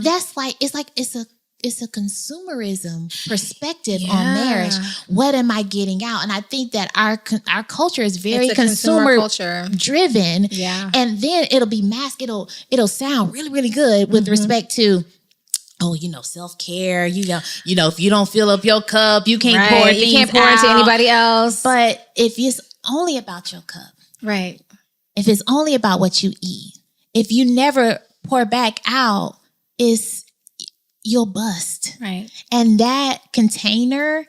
that's like, it's a consumerism perspective on marriage. What am I getting out? And I think that our culture is very consumer culture driven. Yeah. And then it'll be masked. It'll sound really, really good with respect to, self-care, if you don't fill up your cup, you can't pour things out. You can't pour into anybody else. But if it's only about your cup. Right. If it's only about what you eat, if you never pour back out, you'll bust. Right. And that container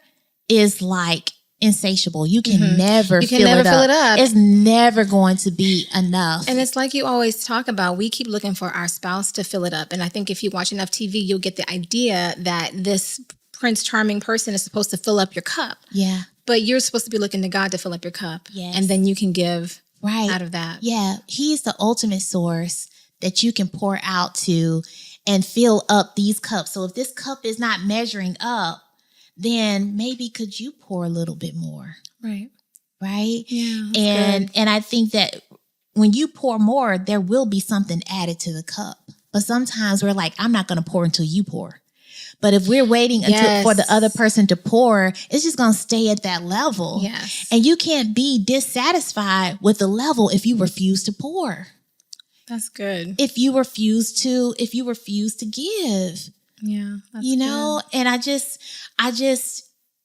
is like insatiable. You can never fill it up. It's never going to be enough. And it's like you always talk about, we keep looking for our spouse to fill it up. And I think if you watch enough TV, you'll get the idea that this Prince Charming person is supposed to fill up your cup. Yeah. But you're supposed to be looking to God to fill up your cup. Yes. And then you can give out of that. Yeah. He's the ultimate source that you can pour out to and fill up these cups. So if this cup is not measuring up, then maybe could you pour a little bit more? Right. Right? Yeah. And I think that when you pour more, there will be something added to the cup. But sometimes we're like, I'm not going to pour until you pour. But if we're waiting for the other person to pour, it's just going to stay at that level. Yes. And you can't be dissatisfied with the level if you refuse to pour. That's good. If you refuse to give. Yeah. That's good. And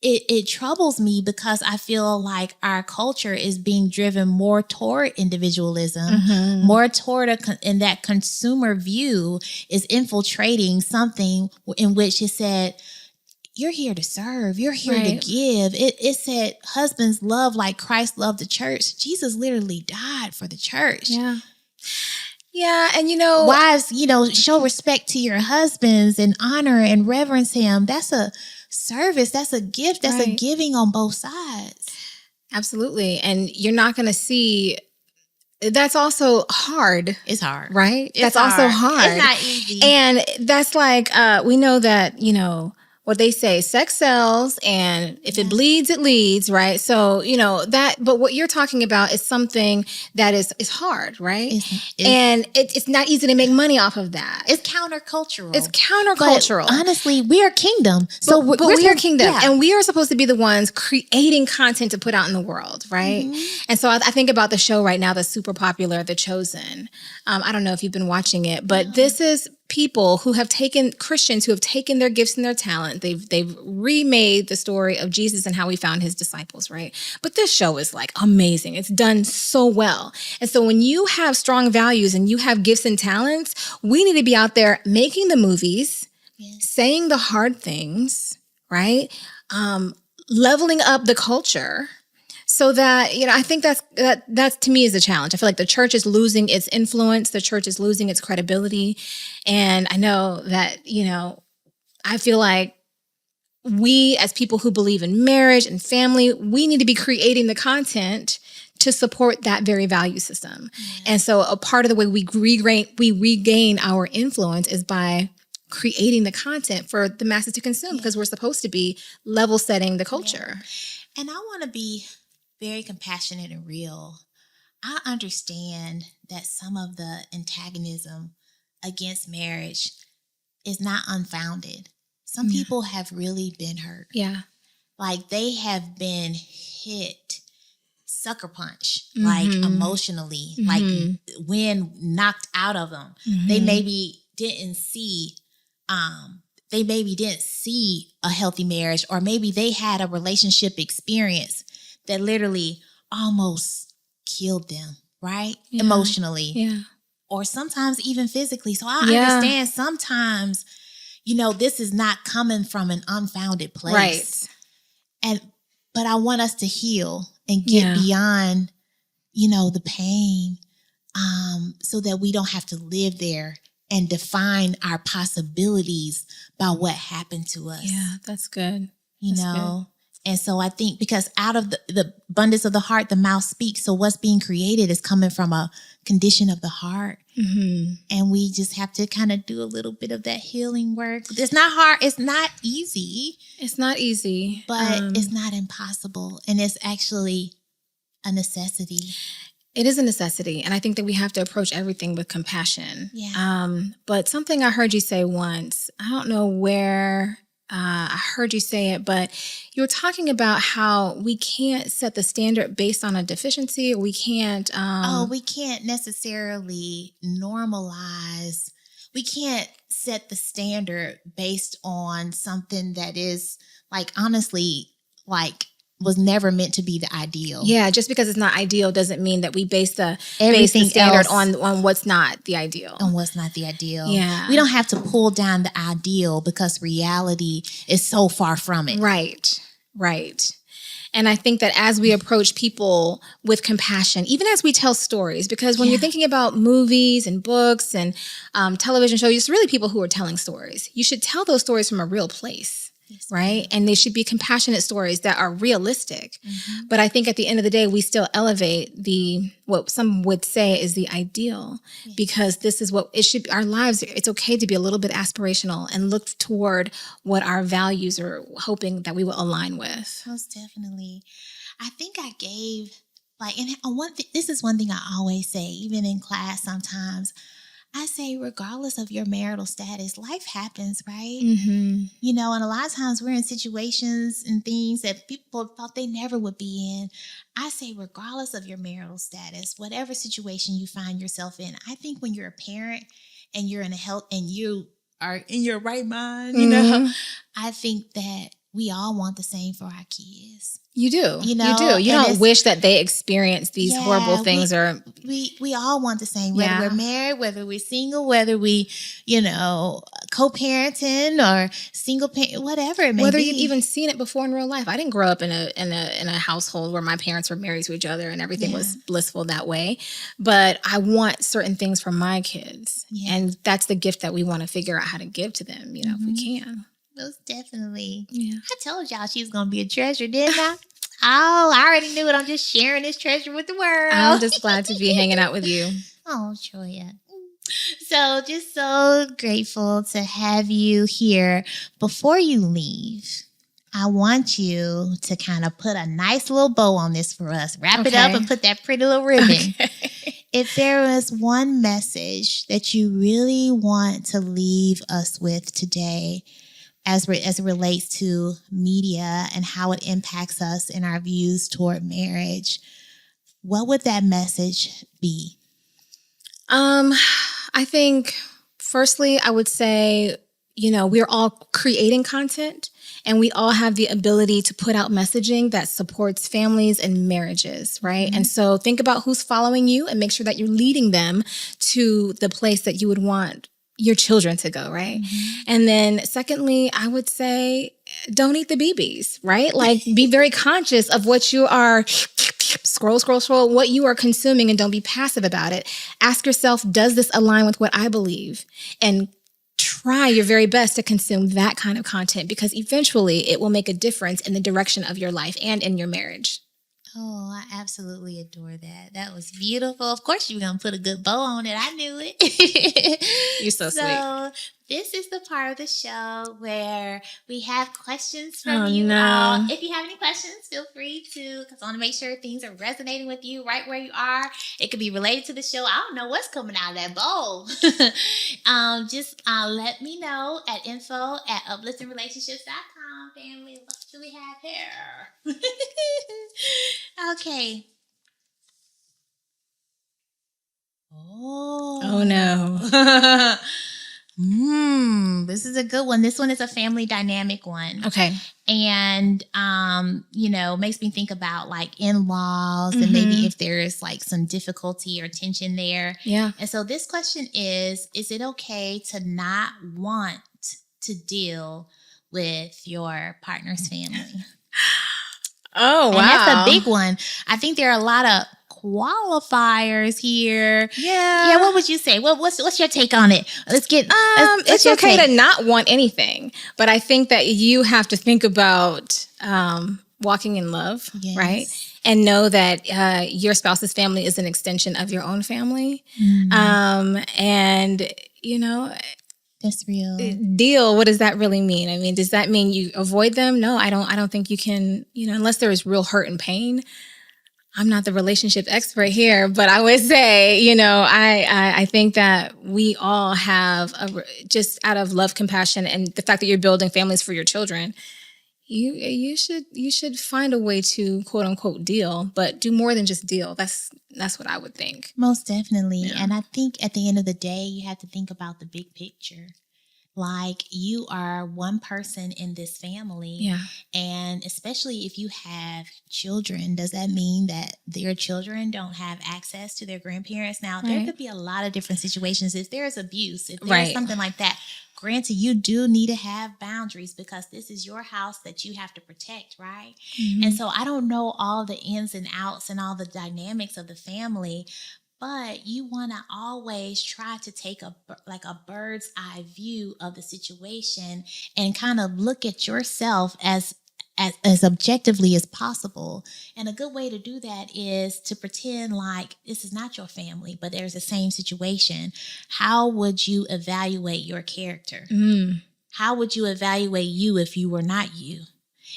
it troubles me because I feel like our culture is being driven more toward individualism, more toward and that consumer view is infiltrating something in which it said, you're here to serve. You're here to give. It said, husbands love like Christ loved the church. Jesus literally died for the church. Yeah. Yeah. And wives, show respect to your husbands and honor and reverence him. That's a service. That's a gift. That's a giving on both sides. Absolutely. And you're not going to see, that's also hard. It's hard. Right? That's also hard. It's not easy. And that's like, we know that, what they say, sex sells, and if it bleeds, it leads, right? So, but what you're talking about is something that is hard, right? And it's not easy to make money off of that. It's countercultural. But honestly, we are kingdom. So but we are kingdom. Yeah. And we are supposed to be the ones creating content to put out in the world, right? And so I think about the show right now that's super popular, The Chosen. I don't know if you've been watching it, but this is people who have Christians who have taken their gifts and their talent. They've remade the story of Jesus and how he found his disciples, right? But this show is like amazing. It's done so well. And so when you have strong values and you have gifts and talents, we need to be out there making the movies, saying the hard things, right? Leveling up the culture. So that, I think that's to me is a challenge. I feel like the church is losing its influence. The church is losing its credibility. And I know that, I feel like we as people who believe in marriage and family, we need to be creating the content to support that very value system. And so a part of the way we regain our influence is by creating the content for the masses to consume because we're supposed to be level setting the culture. And I want to be very compassionate and real. I understand that some of the antagonism against marriage is not unfounded. Some people have really been hurt. Yeah. Like they have been hit sucker punch, like emotionally, like wind knocked out of them. They maybe didn't see they maybe didn't see a healthy marriage, or maybe they had a relationship experience that literally almost killed them, right? Yeah. Emotionally. Yeah. Or sometimes even physically. So I Yeah. understand sometimes, this is not coming from an unfounded place. Right. But I want us to heal and get beyond, the pain, so that we don't have to live there and define our possibilities by what happened to us. Yeah, that's good. Good. And so I think because out of the abundance of the heart, the mouth speaks. So what's being created is coming from a condition of the heart. Mm-hmm. And we just have to kind of do a little bit of that healing work. It's not hard. It's not easy. It's not easy. But it's not impossible. And it's actually a necessity. It is a necessity. And I think that we have to approach everything with compassion. Yeah. But something I heard you say once, I don't know where I heard you say it, but you were talking about how we can't set the standard based on a deficiency. Or we can't. We can't necessarily normalize. We can't set the standard based on something that is honestly, was never meant to be the ideal. Yeah, just because it's not ideal doesn't mean that we base the standard on what's not the ideal. On what's not the ideal. Yeah. We don't have to pull down the ideal because reality is so far from it. Right. And I think that as we approach people with compassion, even as we tell stories, because when you're thinking about movies and books and television shows, it's really people who are telling stories. You should tell those stories from a real place. Yes, right? And they should be compassionate stories that are realistic. Mm-hmm. But I think at the end of the day, we still elevate what some would say is the ideal, because this is what it should be. Our lives, it's okay to be a little bit aspirational and look toward what our values are hoping that we will align with. Most definitely. I think I gave, this is one thing I always say, even in class sometimes. I say, regardless of your marital status, life happens, right? Mm-hmm. And a lot of times we're in situations and things that people thought they never would be in. I say, regardless of your marital status, whatever situation you find yourself in, I think when you're a parent and you're in health and you are in your right mind, I think that we all want the same for our kids. You do. You do. You don't wish that they experience these horrible things. We all want the same, whether we're married, whether we're single, whether we, co-parenting or single parent, whatever it may be. Whether you've even seen it before in real life. I didn't grow up in a household where my parents were married to each other and everything was blissful that way. But I want certain things for my kids. Yeah. And that's the gift that we want to figure out how to give to them, if we can. Most definitely. Yeah. I told y'all she was going to be a treasure, didn't I? Oh, I already knew it. I'm just sharing this treasure with the world. I'm just glad to be hanging out with you. Oh, Troya. So just so grateful to have you here. Before you leave, I want you to kind of put a nice little bow on this for us. Wrap it up and put that pretty little ribbon. Okay. If there was one message that you really want to leave us with today, as it relates to media and how it impacts us in our views toward marriage, what would that message be? I think, firstly, I would say, we're all creating content and we all have the ability to put out messaging that supports families and marriages, right? Mm-hmm. And so think about who's following you and make sure that you're leading them to the place that you would want your children to go, right? Mm-hmm. And then secondly, I would say don't eat the BBs, right? Be very conscious of what you are scroll, what you are consuming, and don't be passive about it. Ask yourself, does this align with what I believe? And try your very best to consume that kind of content, because eventually it will make a difference in the direction of your life and in your marriage. Oh, I absolutely adore that. That was beautiful. Of course, you were going to put a good bow on it. I knew it. You're so sweet. So this is the part of the show where we have questions from you all. If you have any questions, feel free to, because I want to make sure things are resonating with you right where you are. It could be related to the show. I don't know what's coming out of that bowl. Just let me know at info@upliftingrelationships.com. Family, what do we have here? Okay. Oh no. This is a good one. This one is a family dynamic one. Okay. And, makes me think about like in-laws and maybe if there's like some difficulty or tension there. Yeah. And so this question is it okay to not want to deal with your partner's family? Oh, wow. And that's a big one. I think there are a lot of qualifiers here. Yeah. Yeah. What would you say? What's your take on it? Let's get. It's okay to not want anything, but I think that you have to think about walking in love, Yes. right? And know that your spouse's family is an extension of your own family. And that's real. Deal. What does that really mean? I mean, does that mean you avoid them? No, I don't think you can. Unless there is real hurt and pain. I'm not the relationship expert here, but I would say, I think that we all have just out of love, compassion, and the fact that you're building families for your children, you should find a way to quote unquote deal, but do more than just deal. That's what I would think. Most definitely. Yeah. And I think at the end of the day, you have to think about the big picture. Like you are one person in this family. Yeah. And especially if you have children, does that mean that their children don't have access to their grandparents? Now, there could be a lot of different situations. If there's abuse, if there's something like that, granted, you do need to have boundaries because this is your house that you have to protect, right? And so I don't know all the ins and outs and all the dynamics of the family, but you want to always try to take a bird's eye view of the situation and kind of look at yourself as objectively as possible. And a good way to do that is to pretend like this is not your family, but there's the same situation. How would you evaluate your character? How would you evaluate you if you were not you?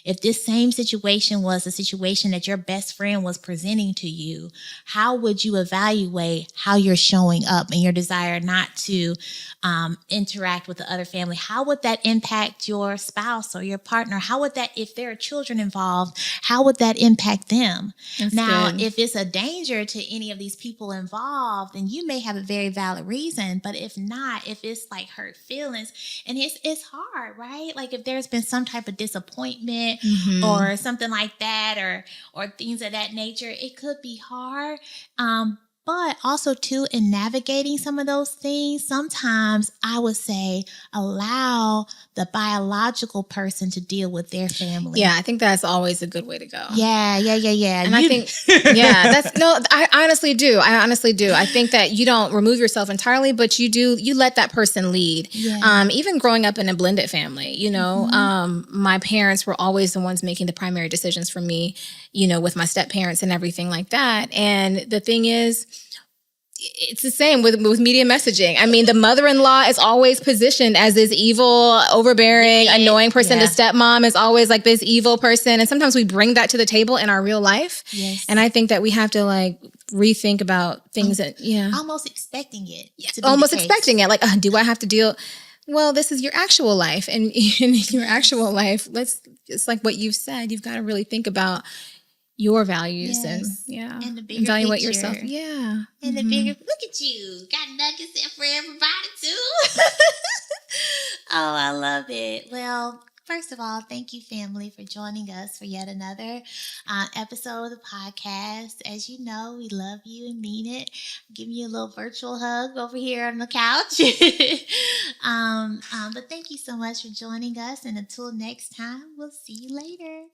If this same situation was a situation that your best friend was presenting to you, how would you evaluate how you're showing up and your desire not to interact with the other family? How would that impact your spouse or your partner? How would that, if there are children involved, how would that impact them? That's now, good. If it's a danger to any of these people involved, then you may have a very valid reason. But if not, if it's like hurt feelings, and it's hard, right? Like if there's been some type of disappointment or something like that, or things of that nature, it could be hard. But also, too, in navigating some of those things, sometimes I would say allow the biological person to deal with their family. Yeah, I think that's always a good way to go. Yeah. And I think, I honestly do. I think that you don't remove yourself entirely, but you let that person lead. Yeah. Even growing up in a blended family, my parents were always the ones making the primary decisions for me, with my step parents and everything like that. And the thing is, it's the same with media messaging. I mean, the mother-in-law is always positioned as this evil, overbearing, annoying person. The stepmom is always like this evil person. And sometimes we bring that to the table in our real life. Yes. And I think that we have to rethink about things almost expecting it. Expecting it. Like, do I have to deal? Well, this is your actual life. And in your actual life, it's like what you've said. You've got to really think about your values and the bigger evaluate picture. yourself. Yeah. And the bigger, look at you, got nuggets there for everybody too. Oh, I love it. Well, first of all, thank you, family, for joining us for yet another episode of the podcast. As you know, we love you and mean it. Give you a little virtual hug over here on the couch. But thank you so much for joining us. And until next time, we'll see you later.